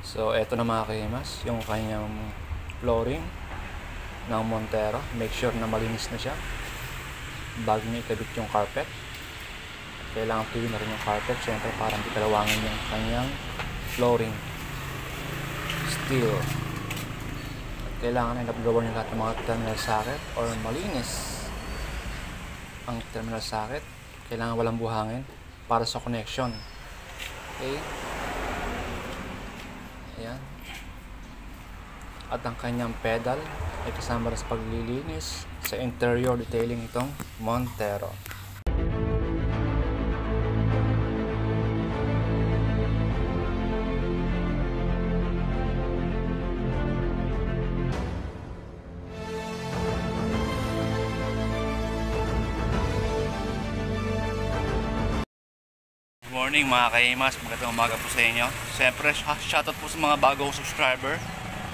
So eto na mga kahimas, yung kanyang flooring ng Montero. Make sure na malinis na siya bago niya ikabit yung carpet. Kailangan tuwin na rin yung carpet, syempre para hindi kalawangin yung kanyang flooring. Steel. Kailangan ay nablower niyo lahat ng mga terminal socket or malinis ang terminal socket. Kailangan walang buhangin para sa connection. Okay? Ayan. At ang kanyang pedal ay kasama rin sa paglilinis sa interior detailing itong Montero. Good morning mga kahimas, magandang umaga po sa inyo. Siyempre, shoutout po sa mga bagong subscriber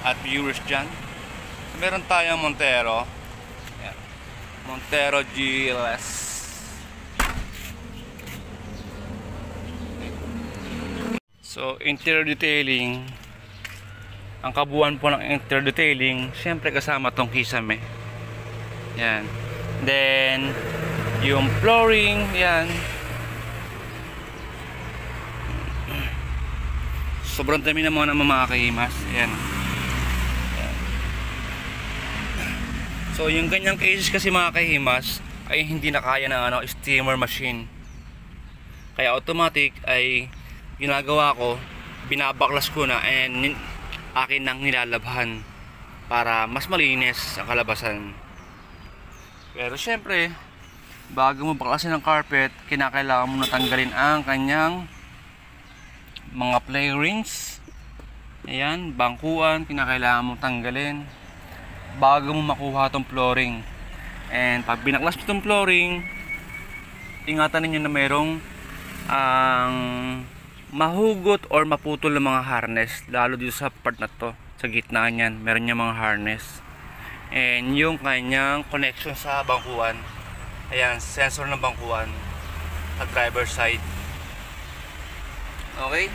at viewers dyan. Meron tayong Montero. Ayan. Montero GLS. So, interior detailing. Ang kabuuan po ng interior detailing, siyempre kasama tong kisame. Yan. Then, yung flooring, yan. Sobrang dami naman ng mga kahimas. Ayan. Ayan. So yung ganyang cases kasi mga kahimas ay hindi na kaya ng steamer machine. Kaya automatic ay ginagawa ko, binabaklas ko na and akin nang nilalabhan para mas malinis ang kalabasan. Pero syempre, bago mo baklasin ng carpet, kinakailangan mo natanggalin ang kanyang mga play rings. Ayan, bangkuan, kinakailangan mong tanggalin bago mo makuha itong flooring. And pag binaklas mo itong flooring, ingatan ninyo na mayroong mahugot or maputol ng mga harness, lalo dito sa part na to, sa gitna niyan, meron niya mga harness. And yung kanyang connection sa bangkuan, ayan, sensor ng bangkuan sa driver side. Okay?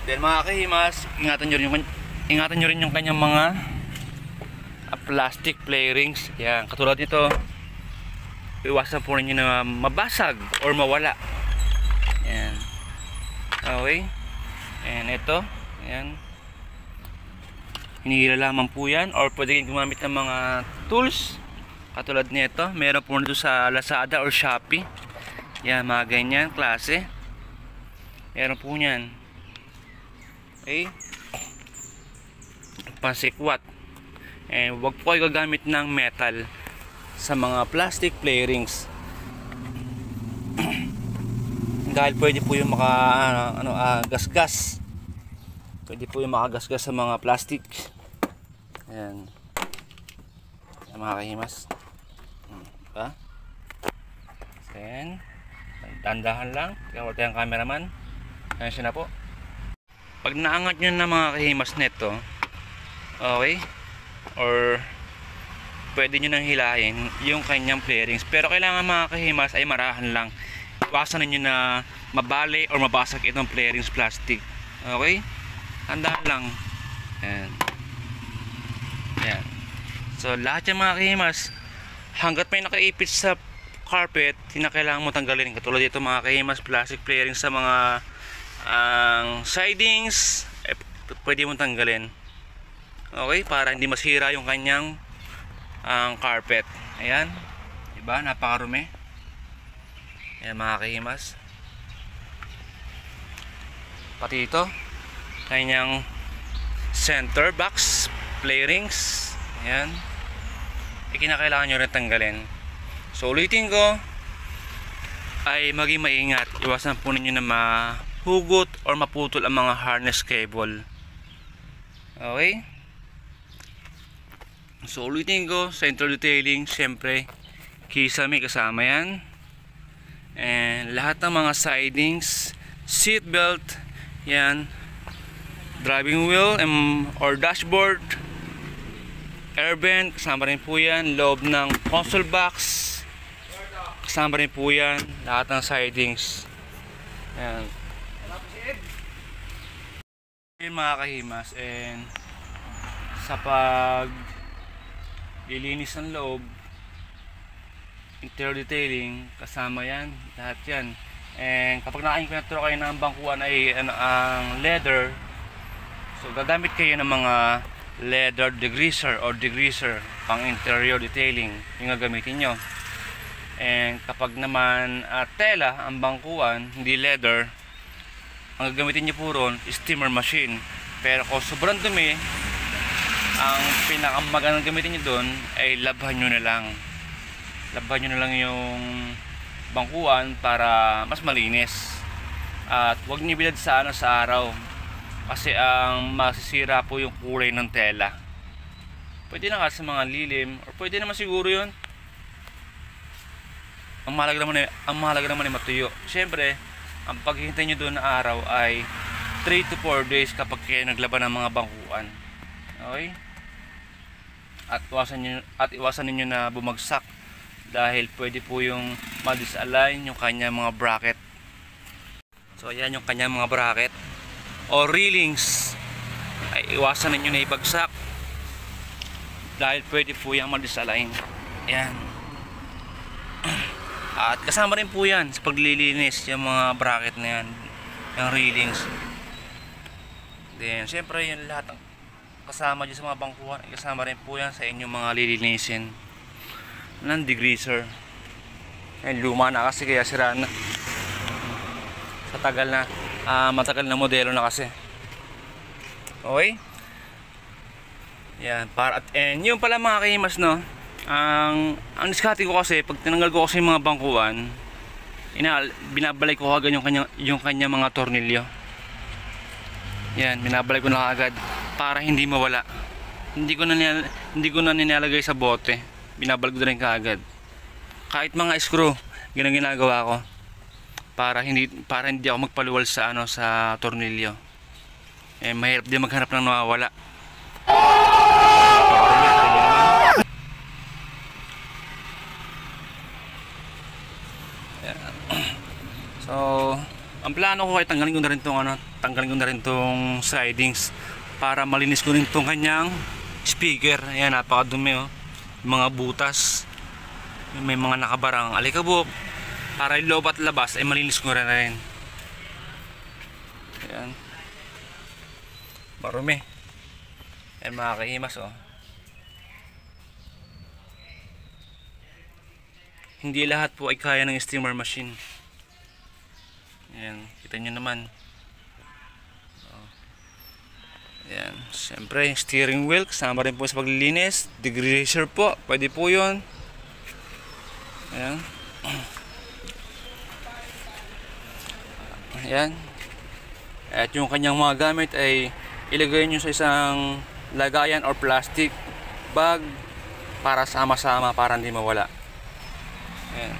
Then mga kahimas, ingatan nyo rin yung kanyang mga plastic play rings. Yan, katulad nito, iwasan po ninyo na mabasag or mawala. Yan. Okay? And ito, yan. Hinihila lamang po yan, or pwede kayong gumamit ng mga tools katulad nito. Meron po nito sa Lazada or Shopee. Yan, mga ganyan klase. Meron po niyan. Okay? Pansikwat. And wag po kayo gagamit ng metal sa mga plastic play rings. Dahil pwede po yung gasgas. Pwede po yung makagasgas sa mga plastic. Ayan. Ayan mga kahimas. Diba? Ayan. Dandahan lang. Kaya wala tayong cameraman. Ayan siya na po. Pag naangat nyo na mga kahimas neto, okay, or pwede nyo nang hilahin yung kanyang play rings. Pero kailangan mga kahimas ay marahan lang. Iwasan ninyo na mabali or mabasag itong play rings plastic. Okay, tandaan lang. Ayan. Ayan. So lahat yung mga kahimas, hanggat may nakaipit sa carpet, kinakailangan mo tanggalin. Katulad dito mga kahimas, plastic play rings sa mga sidings, pwede mong tanggalin. Okay, para hindi masira yung kanyang carpet. Ayan, diba, napakarumi. Ayan mga kahimas. Pati ito, kanyang center box play rings. Ayan, kinakailangan nyo rin tanggalin. So ulitin ko, ay maging maingat. Iwasan po ninyo na mahugot or maputol ang mga harness cable. Okay? So ulitin ko, sa interior detailing, syempre kisame kasama yan. And lahat ng mga sidings, seat belt, yan, driving wheel or dashboard, air vent, kasama rin po yan. Loob ng console box, kasama rin po yan. Lahat ng sidings. Ayan. Yun mga kahimas, and sa pag lilinis ng loob, interior detailing, kasama yan, lahat yan. And kapag naka-implementro kayo ng bangkuan ay ang leather, so gagamit kayo ng mga leather degreaser or degreaser pang interior detailing yung gagamitin nyo. And kapag naman tela ang bangkuan, hindi leather, ang gagamitin nyo po ron steamer machine. Pero kung sobrang dumi, ang pinakamagandang gamitin nyo doon ay labhan nyo na lang. Labhan nyo na lang yung bangkuan para mas malinis. At huwag nyo bilad sa sa araw, kasi ang masisira po yung kulay ng tela. Pwede na nga sa mga lilim, or pwede naman siguro yun. Ang mahalaga naman ay matuyo. Siyempre, ang paghihintay nyo doon na araw ay 3 to 4 days kapag kayo naglaban ng mga bangkuan. Okay? At iwasan ninyo na bumagsak, dahil pwede po yung ma-disalign yung kanyang mga bracket. So ayan yung kanyang mga bracket o railings, ay iwasan ninyo na ibagsak, dahil pwede po yung ma-disalign. Ayan. At kasama rin po yan sa paglilinis yung mga bracket na yan, yung railings. Then syempre yung lahat kasama dyan sa mga bangkuhan, kasama rin po yan sa inyong mga lilinisin ng degreaser. Ayan, luma na kasi, kaya sira na sa tagal na matagal na modelo na kasi. Okay, yan para at yun pala mga kahimas, no. Ang diskarte ko kasi, pag tinanggal ko kasi yung mga bangkuan, binabalik ko agad yung kanya mga tornilyo. Yan, binabalik ko na agad para hindi mawala. Hindi ko na nilalagay sa bote, binabalik ko rin kaagad. Kahit mga screw, ginagawa ko para hindi ako magpaluwal sa sa tornilyo. Mahirap din maghanap ng nawawala. So, ang plano ko ay tanggalin ko na rin tong sidings para malinis ko rin tong kanyang speaker. Ayan, napakadumi oh. Mga butas, may mga nakabarang alikabok, para yung loob at labas ay malinis ko rin. Ayan, marumi. Ayan mga kahimas oh. Hindi lahat po ay kaya ng steamer machine. Ayan, kita nyo naman. Ayan, siyempre steering wheel kasama rin po sa paglilinis. Degreaser po, pwede po yun. Ayan. Ayan. At yung kanyang mga gamit ay ilagay nyo sa isang lagayan or plastic bag para sama-sama, para hindi mawala. Ayan.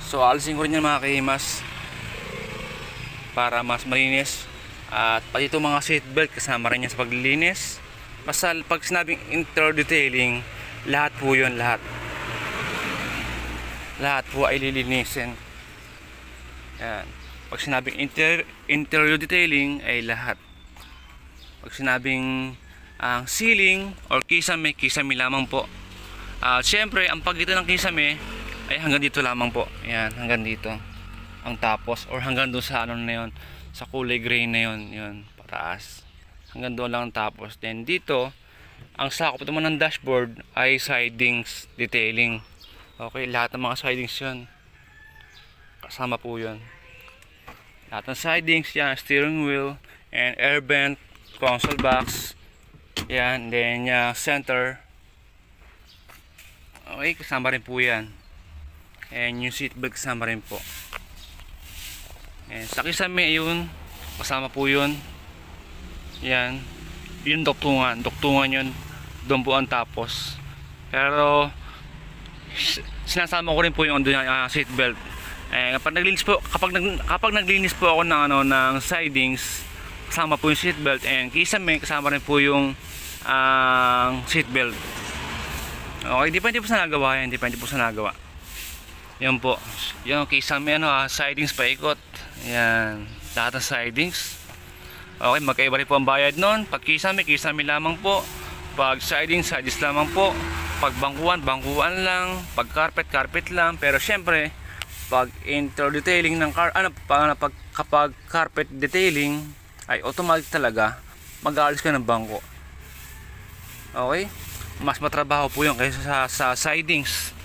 So alisin ko rin yan mga kahimas para mas malinis. At pati itong mga seatbelt kasama rin yan sa paglilinis. Basta pag sinabing interior detailing, lahat po yun, lahat po ay lilinisin. Yan. Pag sinabing interior detailing ay lahat. Pag sinabing ceiling or kisame lamang po. Siyempre ang pagitan ng kisame ay hanggang dito lamang po. Yan, hanggang dito ang tapos, or hanggang doon sa na yun, sa kulay gray na yun pataas, hanggang doon lang tapos. Then dito ang sakop naman ng dashboard ay sidings detailing. Okay, lahat ng mga sidings yun kasama po yun, lahat ng sidings yan, steering wheel and air vent, console box yan, then center. Okay, kasama rin po yan, and yung seat belt kasama rin po. Sa kisame yun, kasama po yun. Yan, yun duktungan yun, doon po ang tapos. Pero sinasama ko rin po yung seat belt. Kapag naglinis po ako ng sidings, kasama po yung seat belt, and kisame kasama rin po yung seat belt. Okay, depende po sa nagawa. Yan po, yung kisame sidings paikot. Yan, lahat ng sidings Okay, magkaiba rin po ang bayad nun. Pag kisame, kisame lamang po. Pag siding, sides lamang po. Pag bangkuan, bangkuan lang. Pag carpet, carpet lang. Pero syempre, pag inter-detailing ng kapag carpet detailing, ay automatic talaga mag-aalis ka ng bangko. Okay? Mas matrabaho po yun kaysa sa sidings.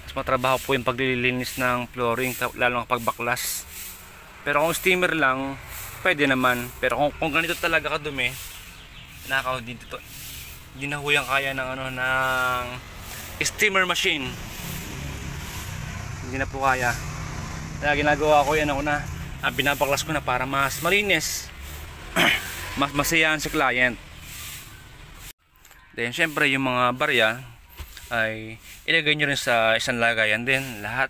Mas matrabaho po yung paglilinis ng flooring, lalo kapag baklas. Pero kung steamer lang, pwede naman. Pero kung ganito talaga kadumi, nakaw dito to. Hindi na huyang kaya ng ng steamer machine. Hindi na po kaya. Kaya ginagawa ko yan binabaklas ko na para mas malinis. Mas masiyahan sa client. Then syempre yung mga barya ay ilagay nyo rin sa isang lagayan din lahat.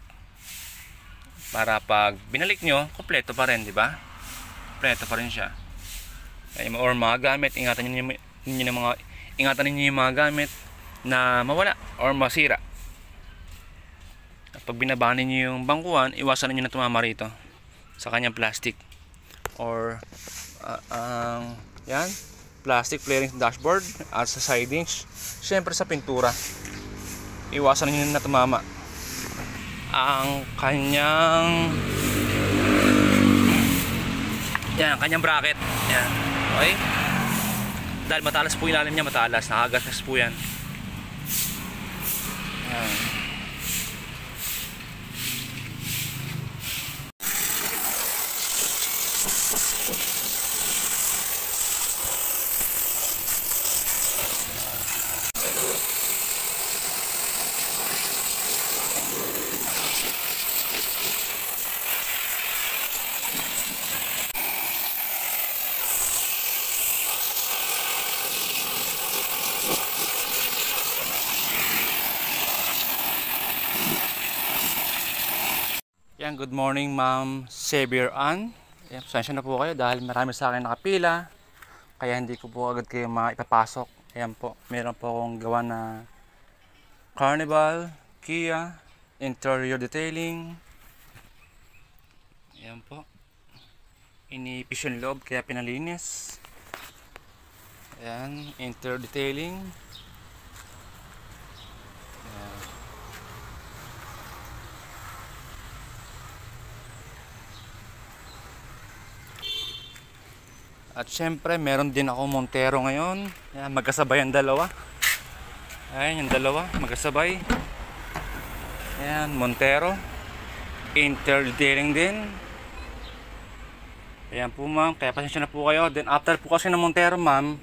Para pag binalik nyo, kompleto pa rin, di ba? Kompleto pa rin siya. Or mga gamit, ingatan ninyo yung mga gamit na mawala or masira. At pag binabaan ninyo yung bangkuan, iwasan ninyo na tumama rito sa kanyang plastic or yan, plastic flaring dashboard at sa sidings. Syempre sa pintura, iwasan ninyo na tumama ang kanyang bracket. Yan, okay? Dahil matalas po yung ilalim niya, nakagasgas po yan. Yan. Yan, good morning Ma'am Xavier Ann. Yan, pasensya na po kayo dahil marami sa akin nakapila. Kaya hindi ko po agad kayo maipapasok. Ayan po, meron po akong gawa na Carnival, Kia, interior detailing. Ayan po. Inipis yung loob kaya pinalinis. Ayan, interior detailing. Ayan. At syempre, meron din ako Montero ngayon. Ayan, magkasabay ang dalawa. Ayan, yung dalawa, magkasabay. Ayan, Montero. Inter-detailing din. Ayan po ma'am, kaya pasensya na po kayo. Then after po kasi ng Montero ma'am,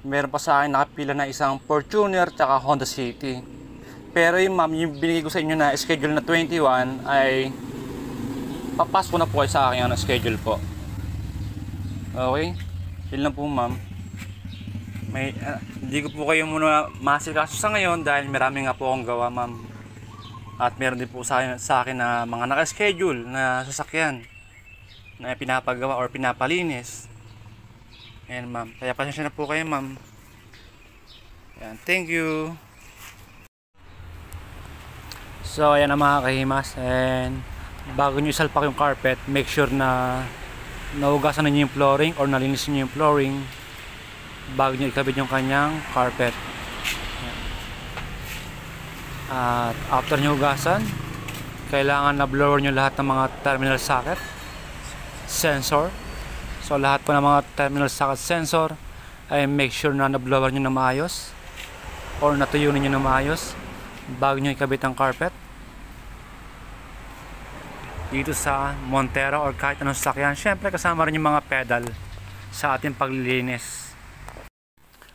meron pa sa akin nakapila na isang Fortuner tsaka Honda City. Pero yung ma'am, yung binigay ko sa inyo na schedule na 21 ay papasok na po kayo sa akin ang schedule po. Okay? Yun lang po ma'am. Hindi ko po kayo muna masikaso sa ngayon dahil marami nga po akong gawa ma'am. At meron din po sa akin na mga naka-schedule na sasakyan na pinapagawa or pinapalinis. Ayan ma'am. Kaya pasensya na po kayo ma'am. Ayan, thank you. So ayan na mga kahimas. And bago nyo isalpak yung carpet, make sure na naugasan niyo yung flooring or nalinis niyo yung flooring bago niyo ikabit yung kanyang carpet. At after niyo hugasan, kailangan na blower niyo lahat ng mga terminal socket sensor. So lahat po ng mga terminal socket sensor ay make sure na na-blower niyo na maayos or natuyo niyo na maayos bago niyo ikabit ang carpet dito sa Montero or kahit anong sasakyan. Syempre kasama rin yung mga pedal sa ating paglilinis.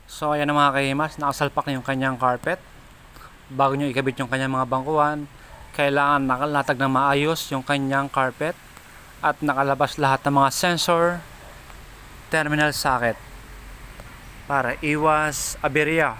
So ayan na mga kahimas, nakasalpak na yung kanyang carpet. Bago nyo ikabit yung kanyang mga bangkuan, kailangan nakalatag na maayos yung kanyang carpet at nakalabas lahat ng mga sensor, terminal socket para iwas aberya